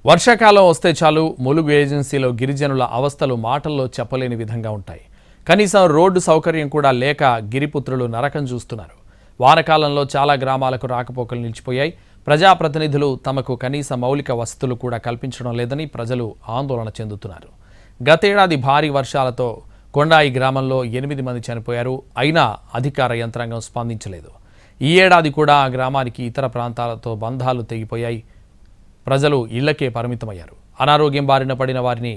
వర్షాకాలం వస్తే చాలు ములుగు ఏజెన్సీలో గిరిజనుల అవస్థలు మాటల్లో చెప్పలేని విధంగా ఉంటాయి. కనీసం రోడ్డు సౌకర్యం కూడా లేక గిరిపుత్రులు నరకం చూస్తున్నారు. వానకాలంలో చాలా గ్రామాలకు రాకపోకలు నిలిచిపోయాయి. ప్రజాప్రతినిధులు తమకు కనీస మౌలిక వసతులు కూడా కల్పించడం లేదని ప్రజలు ఆందోళన చెందుతున్నారు. గతేడాది భారీ వర్షాలతో కొండాయి గ్రామంలో 8 మంది చనిపోయారు. అయినా అధికార యంత్రాంగం స్పందించలేదు. ఈ ఏడాది కూడా ఆ గ్రామానికి ఇతర ప్రాంతాలతో బంధాలు తెగిపోయాయి. ప్రజలు ఇళ్లకే పరిమితమయ్యారు. అనారోగ్యం బారిన పడిన వారిని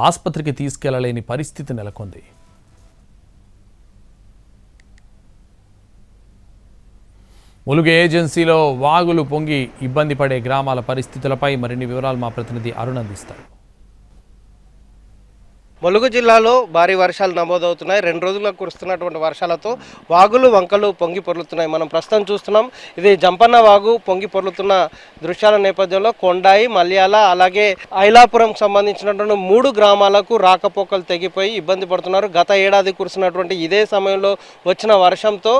ఆసుపత్రికి తీసుకెళ్లలేని పరిస్థితి నెలకొంది. ములుగు ఏజెన్సీలో వాగులు పొంగి ఇబ్బంది పడే గ్రామాల పరిస్థితులపై మరిన్ని వివరాలు మా ప్రతినిధి అరుణ్ అందిస్తారు. ములుగు జిల్లాలో భారీ వర్షాలు నమోదవుతున్నాయి. 2 రోజులుగా కురుస్తున్నటువంటి వర్షాలతో వాగులు వంకలు పొంగి పొర్లుతున్నాయి. మనం ప్రస్తుతం చూస్తున్నాం. ఇది జంపన్న వాగు పొంగి పొర్లుతున్న దృశ్యాల నేపథ్యంలో కొండాయి, మల్యాల అలాగే ఐలాపురం సంబంధించినటువంటి 3 గ్రామాలకు రాకపోకలు తెగిపోయి ఇబ్బంది పడుతున్నారు. గత ఏడాది కురుస్తున్నటువంటి ఇదే సమయంలో వచ్చిన వర్షంతో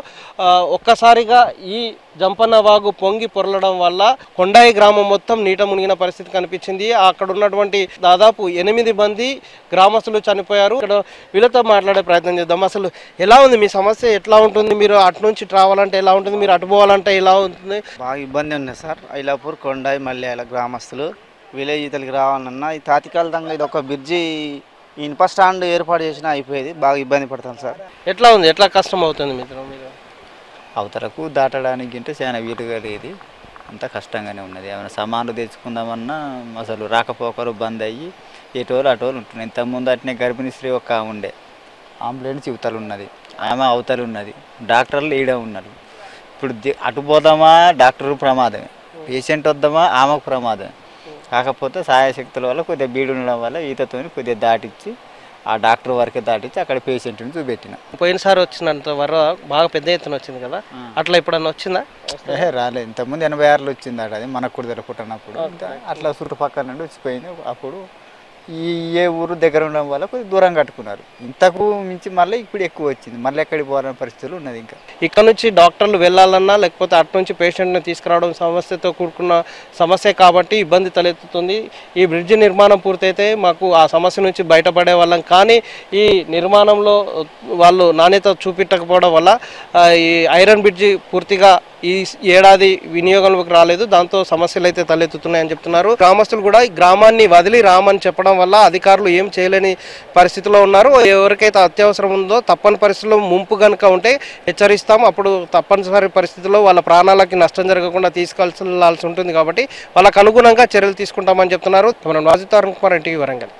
ఒక్కసారిగా ఈ జంపన్న వాగు పొంగి పొరలడం వల్ల కొండాయి గ్రామం మొత్తం నీట మునిగిన పరిస్థితి కనిపించింది. అక్కడ ఉన్నటువంటి దాదాపు 8 మంది గ్రామస్తులు చనిపోయారు. ఇక్కడ వీళ్ళతో మాట్లాడే ప్రయత్నం చేద్దాం. అసలు ఎలా ఉంది మీ సమస్య, ఎట్లా ఉంటుంది? మీరు అటు నుంచి రావాలంటే ఎలా ఉంటుంది, మీరు అటు పోవాలంటే ఎలా ఉంటుంది? బాగా ఇబ్బంది ఉంది సార్. ఐలాపూర్, కొండాయి, మల్యాల గ్రామస్తులు విలేజ్ ఇతలకి రావాలన్నా ఈ తాత్కాలికంగా ఇది ఒక బ్రిడ్జి ఇనుప స్టాండ్ ఏర్పాటు చేసినా అయిపోయేది. బాగా ఇబ్బంది పడతాం సార్. ఎట్లా ఉంది, ఎట్లా కష్టం అవుతుంది మీరు? అవతలకు దాటడానికి అంటే చాలా వీలుగా లేదు, అంత కష్టంగానే ఉన్నది. ఏమైనా సామాన్లు తెచ్చుకుందామన్నా అసలు రాకపోకలు బంద్ అయ్యి ఎటోలు అటోలు ఉంటున్నాయి. ఇంతకుముందు అట్నే గర్భిణీ స్త్రీ ఒక్క ఉండే, అంబులెన్స్ ఇవతలు ఉన్నది, ఆమె అవతలు ఉన్నది, డాక్టర్లు ఈడ ఉన్నారు. ఇప్పుడు అటు పోదామా డాక్టర్ ప్రమాదమే, పేషెంట్ వద్దామా ఆమెకు ప్రమాదమే. కాకపోతే సాయశక్తుల వల్ల కొద్దిగా బీడు ఉండడం వల్ల ఈతతో కొద్దిగా దాటించి ఆ డాక్టర్ వరకే దాటించి అక్కడ పేషెంట్ని చూపెట్టిన. పోయినసారి వచ్చినంత బాగా పెద్ద ఎత్తున వచ్చింది కదా, అట్లా ఎప్పుడన్నా వచ్చిందా? రాలేదు. ఇంతకుముందు 86లో వచ్చింది అట, అది మనకు కూడా తెలపుతున్నప్పుడు అట్లా చుట్టుపక్కల నుండి వచ్చిపోయింది. అప్పుడు ఏ ఊరు దగ్గర ఉండడం వల్ల కొద్దిగా దూరం కట్టుకున్నారు. ఇంతకు మించి మళ్ళీ ఇప్పుడు ఎక్కువ వచ్చింది. మళ్ళీ ఎక్కడికి పోవాలనే పరిస్థితులు ఉన్నది. ఇంకా ఇక్కడ నుంచి డాక్టర్లు వెళ్ళాలన్నా లేకపోతే అటు నుంచి పేషెంట్ని తీసుకురావడం సమస్యతో కూడుకున్న సమస్య కాబట్టి ఇబ్బంది తలెత్తుతుంది. ఈ బ్రిడ్జి నిర్మాణం పూర్తయితే మాకు ఆ సమస్య నుంచి బయటపడే వాళ్ళం. కానీ ఈ నిర్మాణంలో వాళ్ళు నాణ్యత చూపించకపోవడం వల్ల ఈ ఐరన్ బ్రిడ్జి పూర్తిగా ఈ ఏడాది వినియోగంలోకి రాలేదు. దాంతో సమస్యలు అయితే తలెత్తుతున్నాయని చెప్తున్నారు. గ్రామస్తులు కూడా ఈ గ్రామాన్ని వదిలి రామని చెప్పడం వల్ల అధికారులు ఏం చేయలేని పరిస్థితిలో ఉన్నారు. ఎవరికైతే అత్యవసరం ఉందో తప్పని పరిస్థితుల్లో ముంపు కనుక ఉంటే హెచ్చరిస్తాం. అప్పుడు తప్పనిసరి పరిస్థితుల్లో వాళ్ళ ప్రాణాలకి నష్టం జరగకుండా తీసుకెళ్లాల్సి ఉంటుంది. కాబట్టి వాళ్ళకు అనుగుణంగా చర్యలు తీసుకుంటామని చెప్తున్నారు. మనం రాజు తరుణ్ కుమార్, NTV వరంగల్.